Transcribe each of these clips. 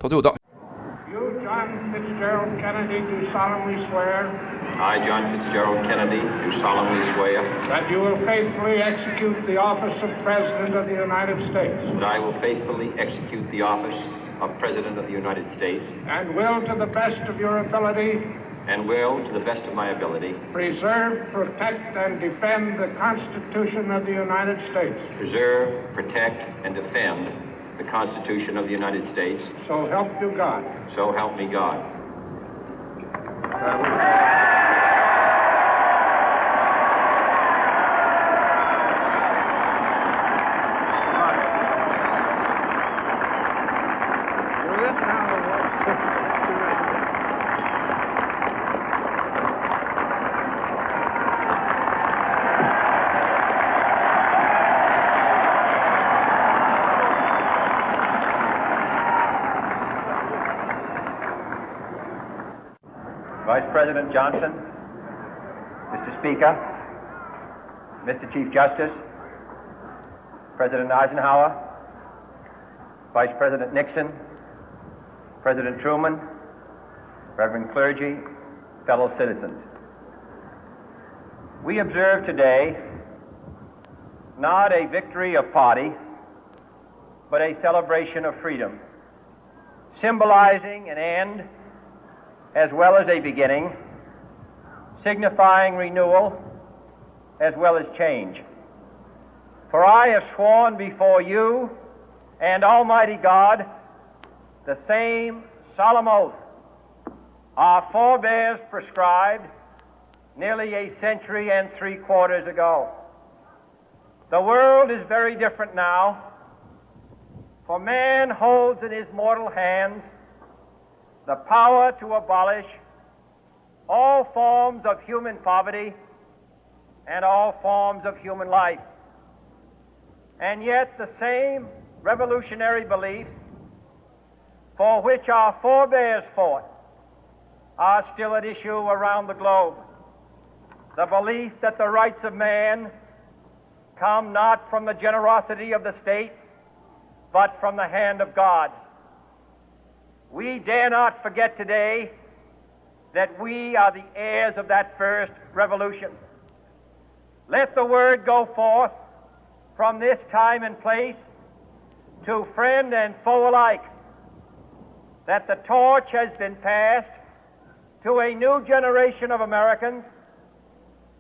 på 2 dager. You, John Fitzgerald Kennedy, do solemnly swear I, John Fitzgerald Kennedy, do solemnly swear that you will faithfully execute the office of President of the United States that I will faithfully execute the office of President of the United States and will, to the best of your ability, and will, to the best of my ability, preserve, protect, and defend the Constitution of the United States. preserve, protect, and defend the Constitution of the United States. So help you God. So help me God. Vice President Johnson, Mr. Speaker, Mr. Chief Justice, President Eisenhower, Vice President Nixon, President Truman, Reverend clergy, fellow citizens. We observe today not a victory of party, but a celebration of freedom, symbolizing an end as well as a beginning, signifying renewal as well as change. For I have sworn before you and Almighty God the same solemn oath our forebears prescribed nearly a century and 3/4 ago. The world is very different now, for man holds in his mortal hands the power to abolish all forms of human poverty and all forms of human life. And yet the same revolutionary beliefs for which our forebears fought are still at issue around the globe. The belief that the rights of man come not from the generosity of the state, but from the hand of God. We dare not forget today that we are the heirs of that first revolution. Let the word go forth from this time and place to friend and foe alike that the torch has been passed to a new generation of Americans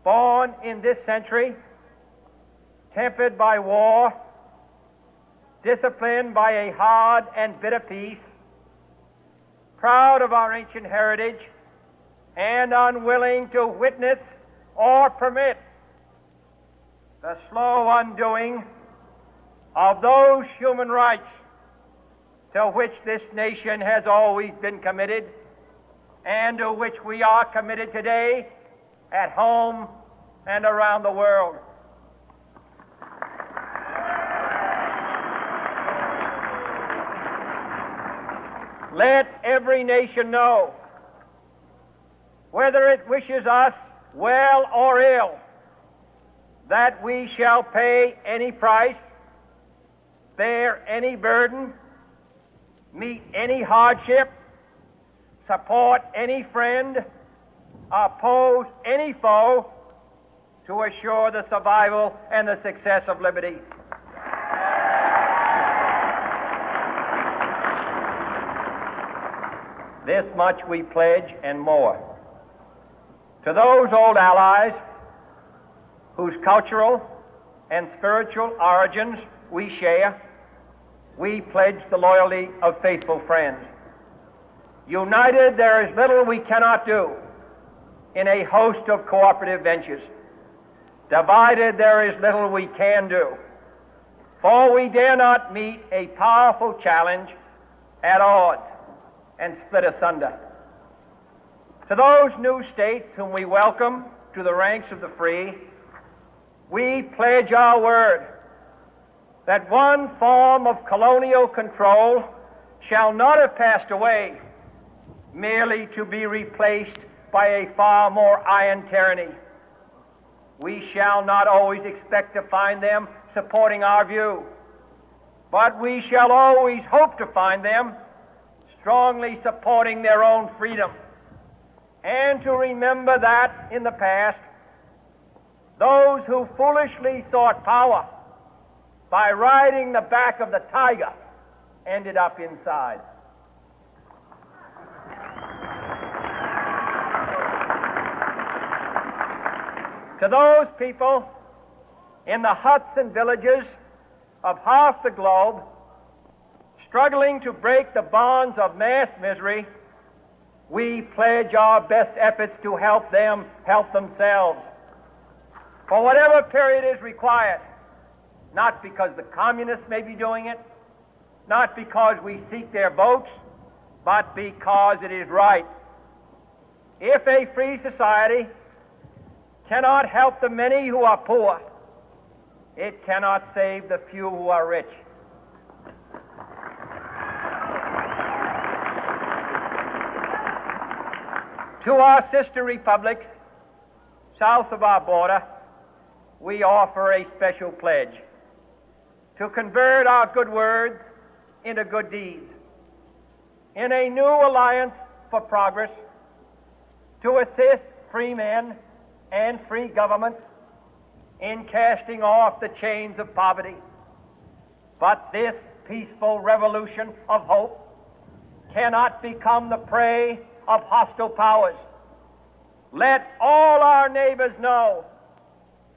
born in this century, tempered by war, disciplined by a hard and bitter peace, proud of our ancient heritage, and unwilling to witness or permit the slow undoing of those human rights to which this nation has always been committed and to which we are committed today at home and around the world. Let every nation know, whether it wishes us well or ill, that we shall pay any price, bear any burden, meet any hardship, support any friend, oppose any foe to assure the survival and the success of liberty. This much we pledge and more. To those old allies whose cultural and spiritual origins we share, we pledge the loyalty of faithful friends. United, there is little we cannot do in a host of cooperative ventures. Divided, there is little we can do, for we dare not meet a powerful challenge at odds and split asunder. To those new states whom we welcome to the ranks of the free, we pledge our word that one form of colonial control shall not have passed away, merely to be replaced by a far more iron tyranny. We shall not always expect to find them supporting our view, but we shall always hope to find them strongly supporting their own freedom, and to remember that in the past, those who foolishly sought power by riding the back of the tiger ended up inside. To those people in the huts and villages of half the globe struggling to break the bonds of mass misery, we pledge our best efforts to help them help themselves for whatever period is required, not because the communists may be doing it, not because we seek their votes, but because it is right. If a free society cannot help the many who are poor, it cannot save the few who are rich. To our sister republics south of our border, we offer a special pledge to convert our good words into good deeds, in a new alliance for progress, to assist free men and free governments in casting off the chains of poverty. But this peaceful revolution of hope cannot become the prey of hostile powers. Let all our neighbors know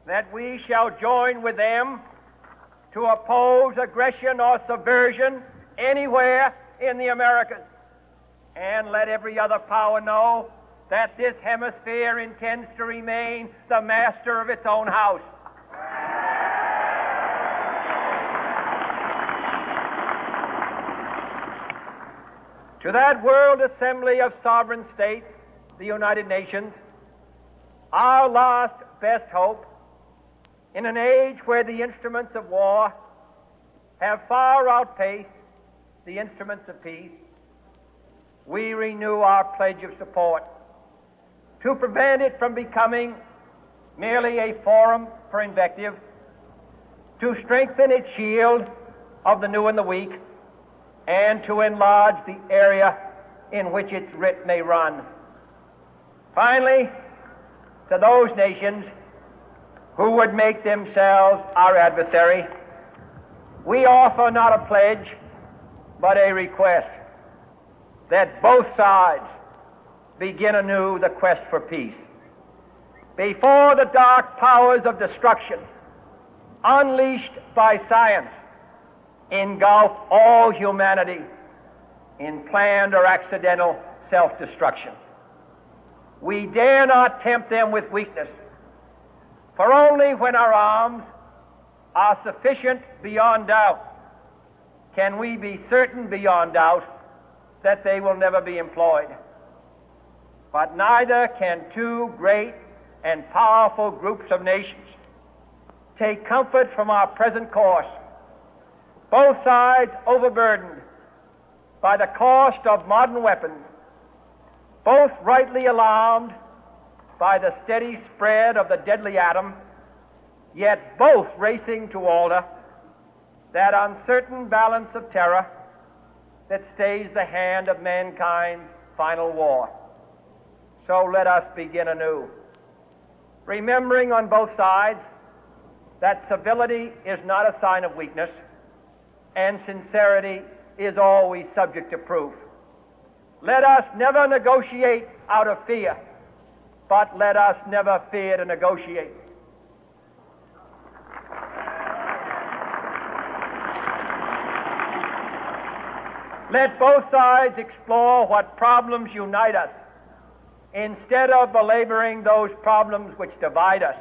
that we shall join with them to oppose aggression or subversion anywhere in the Americas. And let every other power know that this hemisphere intends to remain the master of its own house. To that World Assembly of Sovereign States, the United Nations, our last best hope, in an age where the instruments of war have far outpaced the instruments of peace, we renew our pledge of support to prevent it from becoming merely a forum for invective, to strengthen its shield of the new and the weak, and to enlarge the area in which its writ may run. Finally, to those nations who would make themselves our adversary, we offer not a pledge, but a request that both sides begin anew the quest for peace. Before the dark powers of destruction, unleashed by science, engulf all humanity in planned or accidental self-destruction, we dare not tempt them with weakness, for only when our arms are sufficient beyond doubt can we be certain beyond doubt that they will never be employed. But neither can two great and powerful groups of nations take comfort from our present course, both sides overburdened by the cost of modern weapons, both rightly alarmed by the steady spread of the deadly atom, yet both racing to alter that uncertain balance of terror that stays the hand of mankind's final war. So let us begin anew, remembering on both sides that civility is not a sign of weakness, and sincerity is always subject to proof. Let us never negotiate out of fear, but let us never fear to negotiate. Let both sides explore what problems unite us, instead of belaboring those problems which divide us.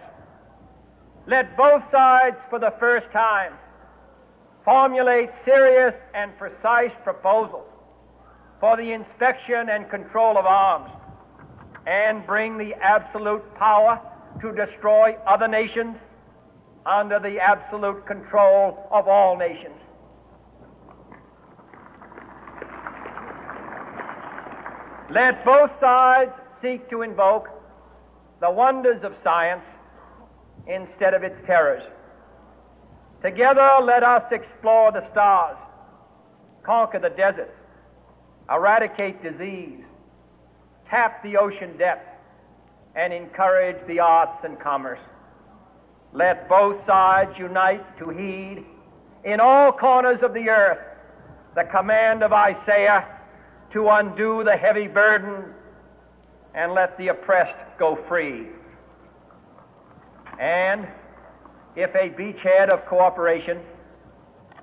Let both sides, for the first time, formulate serious and precise proposals for the inspection and control of arms, and bring the absolute power to destroy other nations under the absolute control of all nations. Let both sides seek to invoke the wonders of science instead of its terrors. Together, let us explore the stars, conquer the deserts, eradicate disease, tap the ocean depth, and encourage the arts and commerce. Let both sides unite to heed in all corners of the earth the command of Isaiah to undo the heavy burden and let the oppressed go free. And if a beachhead of cooperation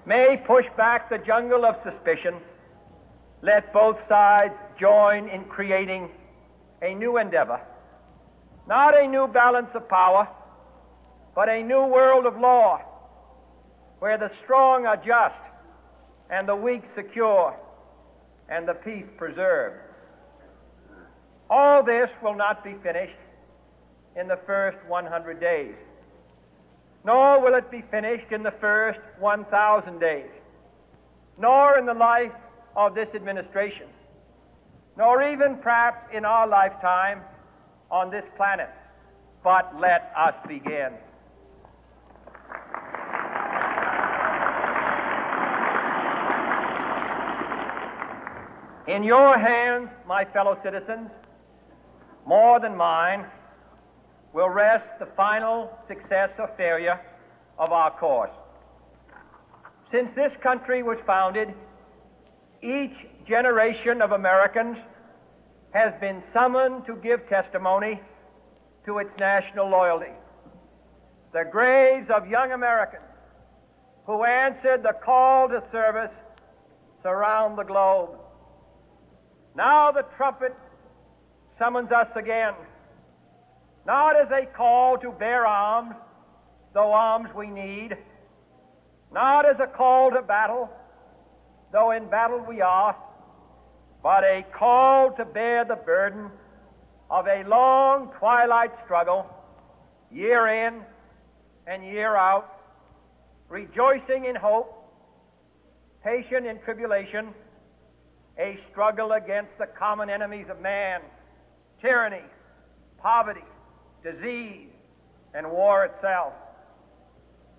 may push back the jungle of suspicion, let both sides join in creating a new endeavor, not a new balance of power, but a new world of law, where the strong are just and the weak secure and the peace preserved. All this will not be finished in the first 100 days, nor will it be finished in the first 1,000 days, nor in the life of this administration, nor even perhaps in our lifetime on this planet. But let us begin. In your hands, my fellow citizens, more than mine, will rest the final success or failure of our course. Since this country was founded, each generation of Americans has been summoned to give testimony to its national loyalty. The graves of young Americans who answered the call to service surround the globe. Now the trumpet summons us again, not as a call to bear arms, though arms we need, not as a call to battle, though in battle we are, but a call to bear the burden of a long twilight struggle, year in and year out, rejoicing in hope, patient in tribulation, a struggle against the common enemies of man, tyranny, poverty, disease, and war itself.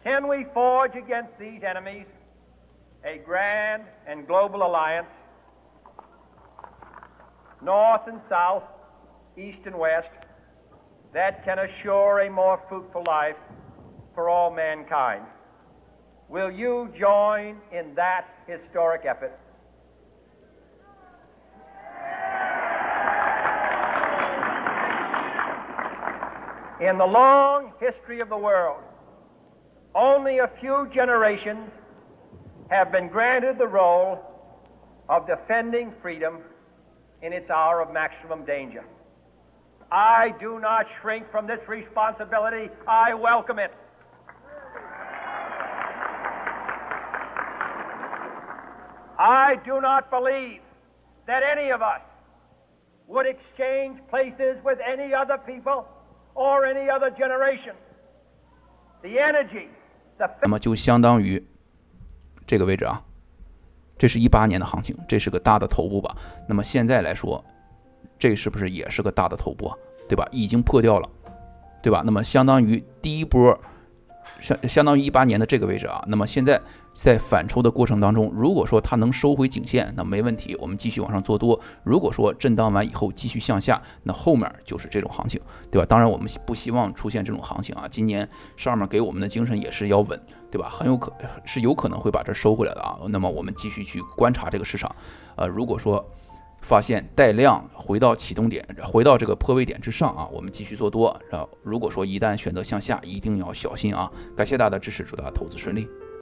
Can we forge against these enemies a grand and global alliance, north and south, east and west, that can assure a more fruitful life for all mankind? Will you join in that historic effort? In the long history of the world, only a few generations have been granted the role of defending freedom in its hour of maximum danger. I do not shrink from this responsibility. I welcome it. I do not believe that any of us would exchange places with any other people or any other generation. The energy, the 那么就相当于这个位置啊，这是18年的行情，这是个大的头部吧。那么现在来说，这是不是也是个大的头部啊？对吧？已经破掉了，对吧？那么相当于第一波，相当于18年的这个位置啊。那么现在在反抽的过程当中，如果说它能收回颈线，那没问题，我们继续往上做多。如果说震荡完以后继续向下，那后面就是这种行情，对吧？当然我们不希望出现这种行情啊。今年上面给我们的精神也是要稳，对吧？有可能会把这收回来的啊。那么我们继续去观察这个市场，如果说发现带量回到启动点，回到这个破位点之上啊，我们继续做多。如果说一旦选择向下，一定要小心啊！感谢大家的支持，祝大家投资顺利。